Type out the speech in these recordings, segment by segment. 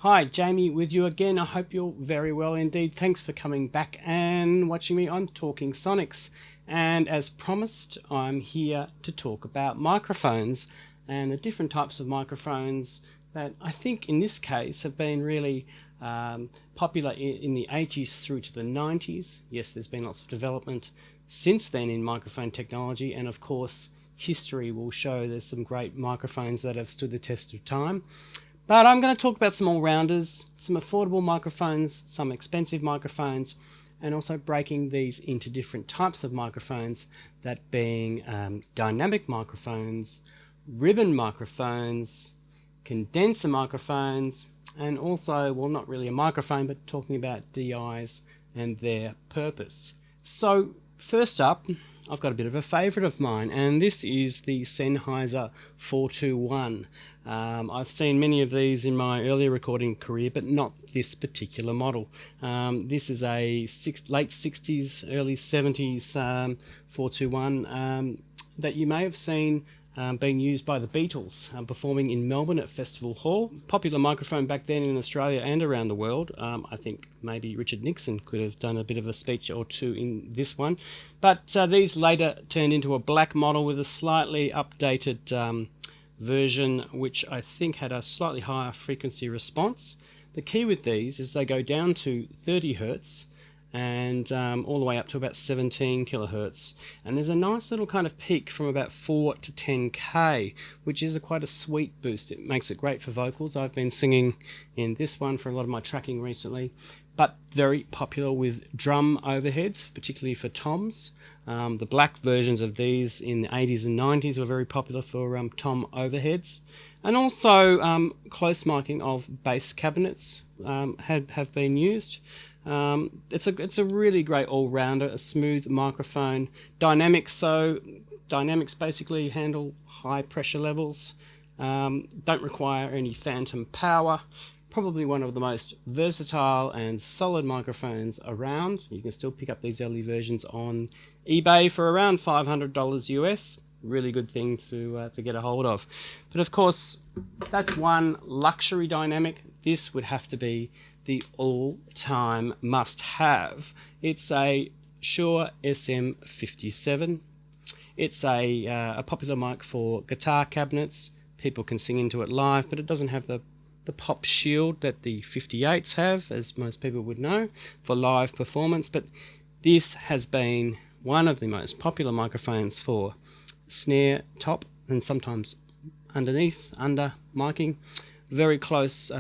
Hi, Jamie with you again. I hope you're very well indeed. Thanks for coming back and watching me on Talking Sonics. And as promised, I'm here to talk about microphones and the different types of microphones that I think in this case have been really popular in the 80s through to the 90s. Yes, there's been lots of development since then in microphone technology, and of course history will show there's some great microphones that have stood the test of time. But I'm going to talk about some all-rounders, some affordable microphones, some expensive microphones, and also breaking these into different types of microphones, that being dynamic microphones, ribbon microphones, condenser microphones, and also, well, not really a microphone, but talking about DIs and their purpose. So first up, I've got a bit of a favourite of mine, and this is the Sennheiser 421. I've seen many of these in my earlier recording career, but not this particular model. This is a late 60s, early 70s 421 that you may have seen being used by the Beatles, performing in Melbourne at Festival Hall. Popular microphone back then in Australia and around the world. I think maybe Richard Nixon could have done a bit of a speech or two in this one. But these later turned into a black model with a slightly updated version, which I think had a slightly higher frequency response. The key with these is they go down to 30 Hertz and all the way up to about 17 kilohertz, and there's a nice little kind of peak from about 4 to 10k, which is quite a sweet boost. It makes it great for vocals. I've been singing in this one for a lot of my tracking recently, but very popular with drum overheads, particularly for toms. The black versions of these in the 80s and 90s were very popular for tom overheads, and also close miking of bass cabinets have been used. It's a really great all-rounder, a smooth microphone. Dynamics basically handle high pressure levels, don't require any phantom power. Probably one of the most versatile and solid microphones around. You can still pick up these early versions on eBay for around $500 US. Really good thing to get a hold of. But of course, that's one luxury dynamic. This would have to be the all-time must-have. It's a Shure SM57. It's a popular mic for guitar cabinets. People can sing into it live, but it doesn't have the pop shield that the 58s have, as most people would know, for live performance. But this has been one of the most popular microphones for snare top and sometimes under miking. Very close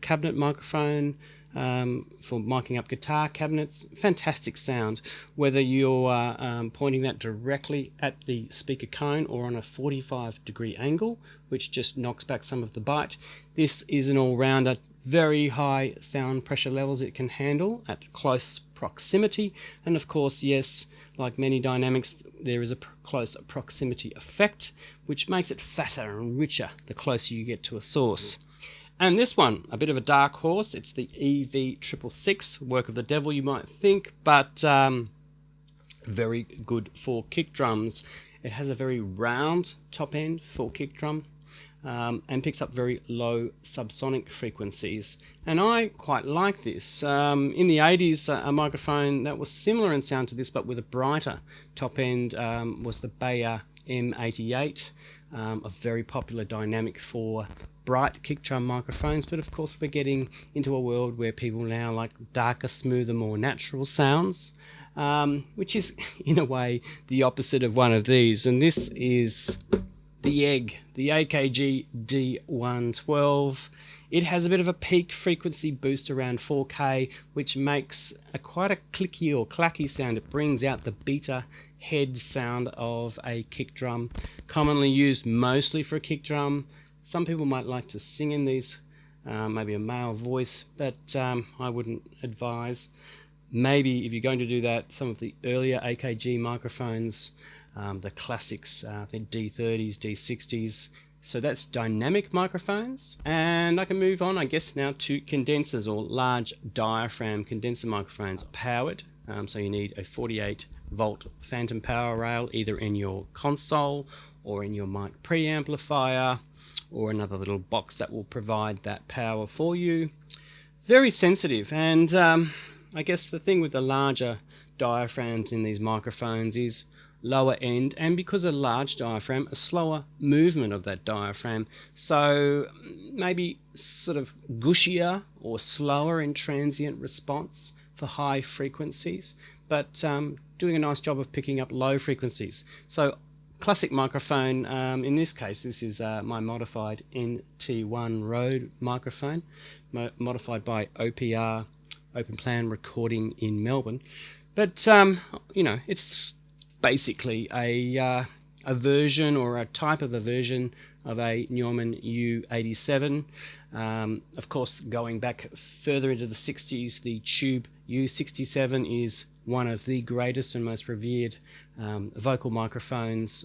cabinet microphone for miking up guitar cabinets. Fantastic sound, whether you're pointing that directly at the speaker cone or on a 45-degree angle, which just knocks back some of the bite. This is an all-rounder. Very high sound pressure levels it can handle at close proximity, and of course, yes, like many dynamics, there is a close proximity effect, which makes it fatter and richer the closer you get to a source. And this one, a bit of a dark horse, it's the EV666, work of the devil you might think, but very good for kick drums. It has a very round top end for kick drum, and picks up very low subsonic frequencies. And I quite like this. In the 80s, a microphone that was similar in sound to this, but with a brighter top end, was the Bayer M88, a very popular dynamic for bright kick drum microphones. But of course, we're getting into a world where people now like darker, smoother, more natural sounds, which is in a way the opposite of one of these. And this is the Egg, the AKG D112. It has a bit of a peak frequency boost around 4K, which makes quite a clicky or clacky sound. It brings out the beta head sound of a kick drum, commonly used mostly for a kick drum. Some people might like to sing in these, maybe a male voice, but I wouldn't advise. Maybe if you're going to do that, some of the earlier AKG microphones, the classics, the D30s, D60s. So that's dynamic microphones. And I can move on, I guess, now to condensers or large diaphragm condenser microphones. Powered, so you need a 48 volt phantom power rail either in your console or in your mic preamplifier, or another little box that will provide that power for you. Very sensitive, and I guess the thing with the larger diaphragms in these microphones is lower end, and because a large diaphragm, a slower movement of that diaphragm, so maybe sort of gushier or slower in transient response for high frequencies, but doing a nice job of picking up low frequencies. So classic microphone, in this case this is my modified NT1 Rode microphone, modified by OPR, Open Plan Recording in Melbourne. But you know, it's basically a version or a type of a version of a Neumann U87. Of course, going back further into the 60s, the Tube U67 is one of the greatest and most revered vocal microphones,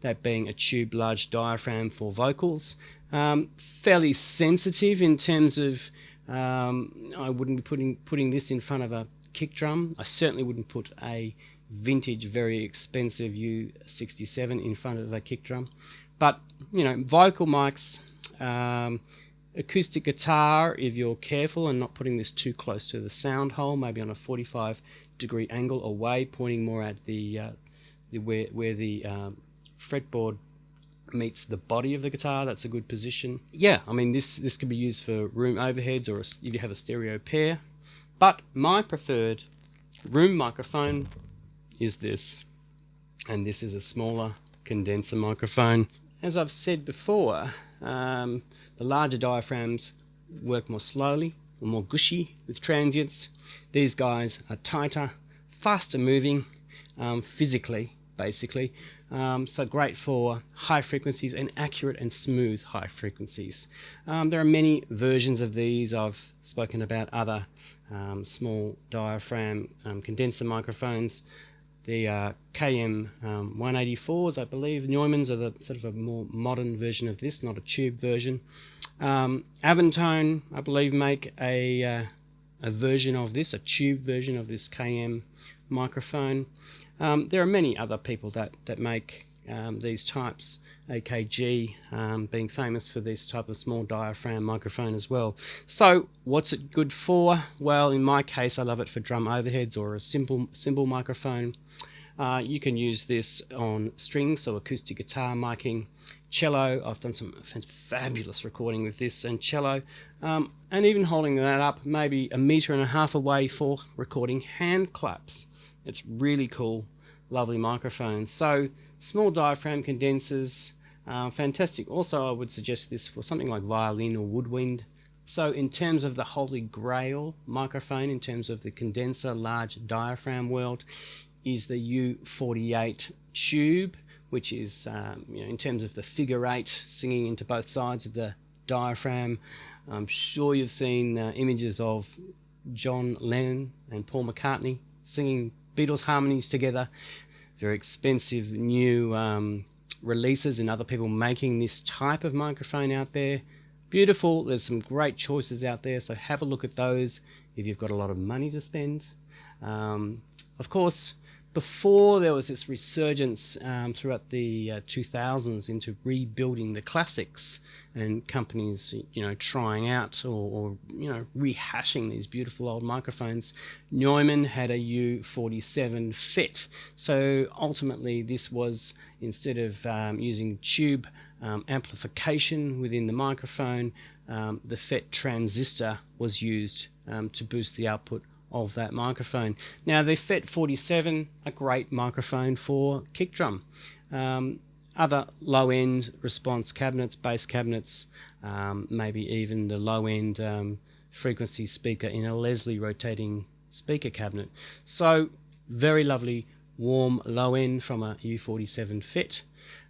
that being a tube large diaphragm for vocals. Fairly sensitive in terms of, I wouldn't be putting this in front of a kick drum. I certainly wouldn't put a vintage, very expensive U67 in front of a kick drum. But, you know, vocal mics, acoustic guitar, if you're careful and not putting this too close to the sound hole, maybe on a 45-degree angle away, pointing more at the where the fretboard meets the body of the guitar. That's a good position. Yeah, I mean, this could be used for room overheads, or if you have a stereo pair. But my preferred room microphone is this, and this is a smaller condenser microphone. As I've said before, the larger diaphragms work more slowly or more gushy with transients. These guys are tighter, faster moving, physically, basically. So great for high frequencies and accurate and smooth high frequencies. There are many versions of these. I've spoken about other small diaphragm condenser microphones. The KM 184s, I believe, Neumann's are the sort of a more modern version of this, not a tube version. Aventone, I believe, make a version of this, a tube version of this KM microphone. There are many other people that make these types, AKG being famous for this type of small diaphragm microphone as well. So what's it good for? Well, in my case, I love it for drum overheads or a cymbal microphone. You can use this on strings, so acoustic guitar miking, cello. I've done some fabulous recording with this and cello, and even holding that up maybe 1.5 meters away for recording hand claps. It's really cool, lovely microphones. So small diaphragm condensers, fantastic. Also, I would suggest this for something like violin or woodwind. So in terms of the holy grail microphone, in terms of the condenser large diaphragm world, is the U48 tube, which is, in terms of the figure 8 singing into both sides of the diaphragm. I'm sure you've seen images of John Lennon and Paul McCartney singing Beatles harmonies together. Very expensive new releases and other people making this type of microphone out there. Beautiful. There's some great choices out there, so have a look at those if you've got a lot of money to spend. Of course, before there was this resurgence throughout the 2000s into rebuilding the classics, and companies, trying out or rehashing these beautiful old microphones. Neumann had a U47 FET. So ultimately this was, instead of using tube amplification within the microphone, the FET transistor was used to boost the output of that microphone. Now the FET 47, a great microphone for kick drum. Other low-end response cabinets, bass cabinets, maybe even the low-end frequency speaker in a Leslie rotating speaker cabinet. So very lovely, warm low-end from a U47 FET.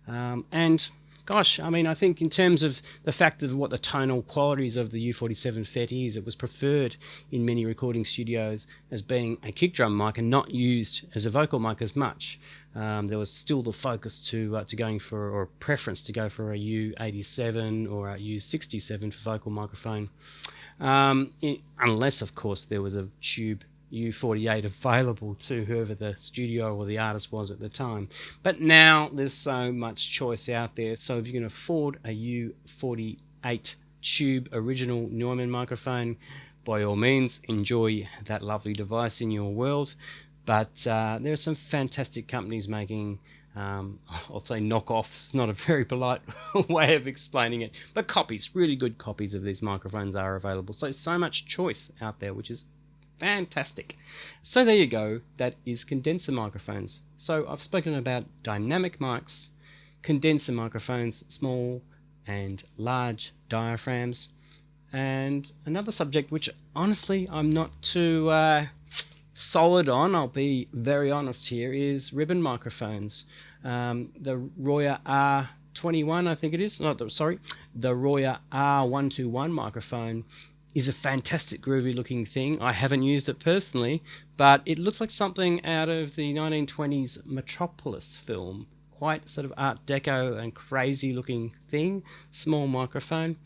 And gosh, I mean, I think in terms of the fact of what the tonal qualities of the U47 FET is, it was preferred in many recording studios as being a kick drum mic and not used as a vocal mic as much. There was still the focus to going for, or preference to go for a U87 or a U67 for vocal microphone, unless, of course, there was a tube U48 available to whoever the studio or the artist was at the time. But now there's so much choice out there. So if you can afford a U48 tube original Neumann microphone, by all means enjoy that lovely device in your world. But there are some fantastic companies making, I'll say knockoffs, not a very polite way of explaining it, but copies, really good copies of these microphones are available. So much choice out there, which is fantastic. So there you go, that is condenser microphones. So I've spoken about dynamic mics, condenser microphones, small and large diaphragms, and another subject which honestly I'm not too solid on, I'll be very honest here, is ribbon microphones. The Roya R21, I think it is, the Roya R121 microphone is a fantastic groovy looking thing. I haven't used it personally, but it looks like something out of the 1920s Metropolis film. Quite sort of Art Deco and crazy looking thing. Small microphone.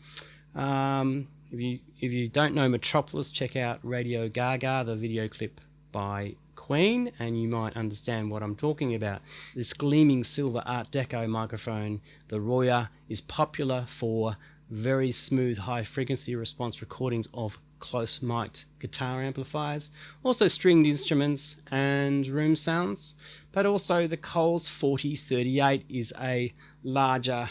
If you don't know Metropolis, check out Radio Gaga, the video clip by Queen, and you might understand what I'm talking about. This gleaming silver Art Deco microphone, the Roya, is popular for very smooth high frequency response recordings of close mic'd guitar amplifiers, also stringed instruments and room sounds. But also the Coles 4038 is a larger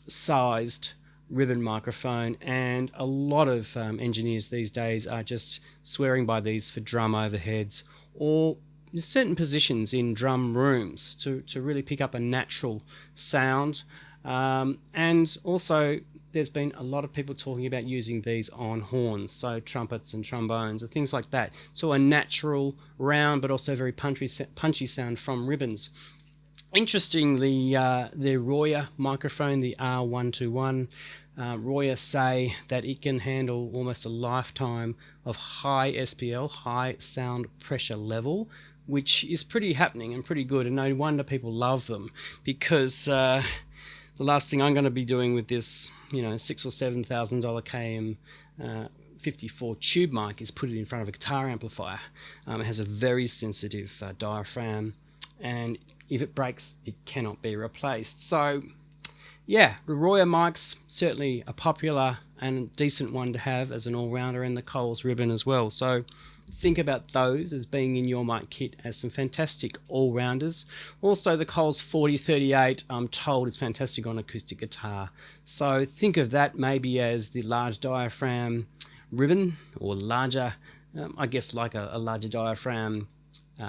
sized ribbon microphone, and a lot of engineers these days are just swearing by these for drum overheads or certain positions in drum rooms to really pick up a natural sound. And also there's been a lot of people talking about using these on horns, so trumpets and trombones and things like that. So a natural, round, but also very punchy sound from ribbons. Interestingly, the Roya microphone, the R121, Roya say that it can handle almost a lifetime of high SPL, high sound pressure level, which is pretty happening and pretty good. And no wonder people love them, because the last thing I'm going to be doing with this, $6,000 or $7,000 KM 54 tube mic is put it in front of a guitar amplifier. It has a very sensitive diaphragm, and if it breaks, it cannot be replaced. So yeah, the Roya mics, certainly a popular and decent one to have as an all-rounder, and the Coles ribbon as well. So think about those as being in your mic kit as some fantastic all-rounders. Also the Coles 4038, I'm told, is fantastic on acoustic guitar. So think of that maybe as the large diaphragm ribbon, or larger, I guess like a larger diaphragm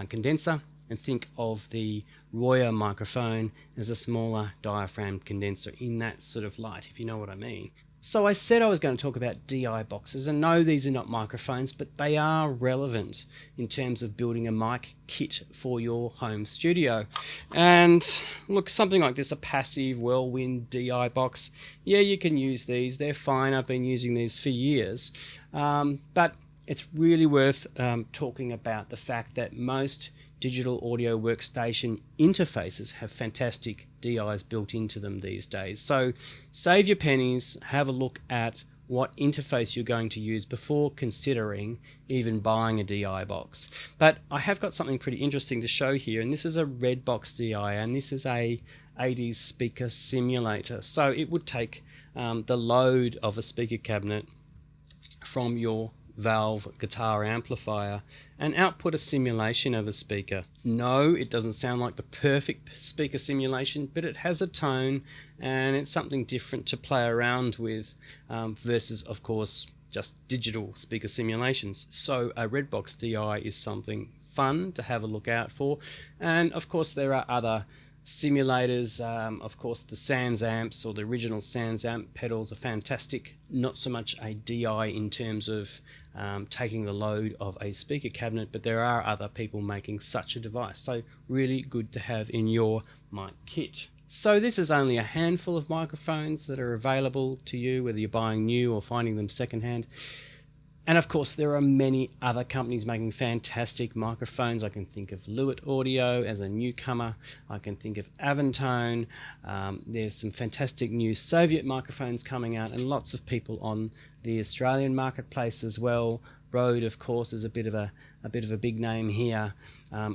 condenser, and think of the Roya microphone as a smaller diaphragm condenser in that sort of light, if you know what I mean. So I said I was going to talk about DI boxes, and no, these are not microphones, but they are relevant in terms of building a mic kit for your home studio. And look, something like this, a passive Whirlwind DI box, yeah, you can use these, they're fine, I've been using these for years, but it's really worth talking about the fact that most digital audio workstation interfaces have fantastic DIs built into them these days. So save your pennies, have a look at what interface you're going to use before considering even buying a DI box. But I have got something pretty interesting to show here, and this is a Redbox DI, and this is a 80s speaker simulator. So it would take the load of a speaker cabinet from your valve guitar amplifier and output a simulation of a speaker. No, it doesn't sound like the perfect speaker simulation, but it has a tone and it's something different to play around with versus, of course, just digital speaker simulations. So a Redbox DI is something fun to have a look out for. And of course there are other simulators, of course the Sans amps, or the original Sans amp pedals, are fantastic. Not so much a DI in terms of taking the load of a speaker cabinet, but there are other people making such a device, so really good to have in your mic kit. So this is only a handful of microphones that are available to you, whether you're buying new or finding them secondhand. And of course there are many other companies making fantastic microphones. I can think of Lewitt Audio as a newcomer. I can think of Aventone. There's some fantastic new Soviet microphones coming out, and lots of people on the Australian marketplace as well Rode, of course, is a bit of a big name here.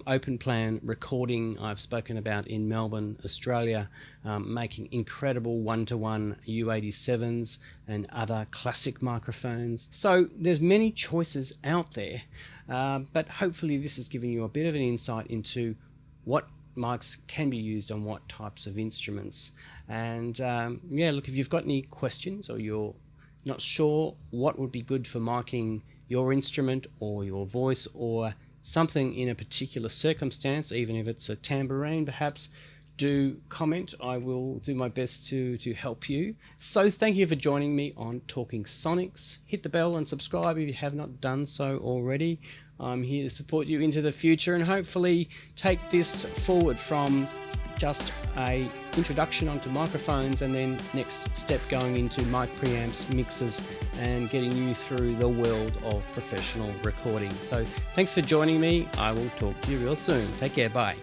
Open Plan Recording, I've spoken about in Melbourne, Australia, making incredible one-to-one U87s and other classic microphones. So there's many choices out there, but hopefully this is giving you a bit of an insight into what mics can be used on what types of instruments. And yeah, look, if you've got any questions or you're not sure what would be good for miking your instrument or your voice or something in a particular circumstance, even if it's a tambourine perhaps, do comment. I will do my best to help you. So thank you for joining me on Talking Sonics. Hit the bell and subscribe if you have not done so already. I'm here to support you into the future and hopefully take this forward from just a introduction onto microphones and then next step going into mic preamps, mixers, and getting you through the world of professional recording. So thanks for joining me. I will talk to you real soon. Take care. Bye.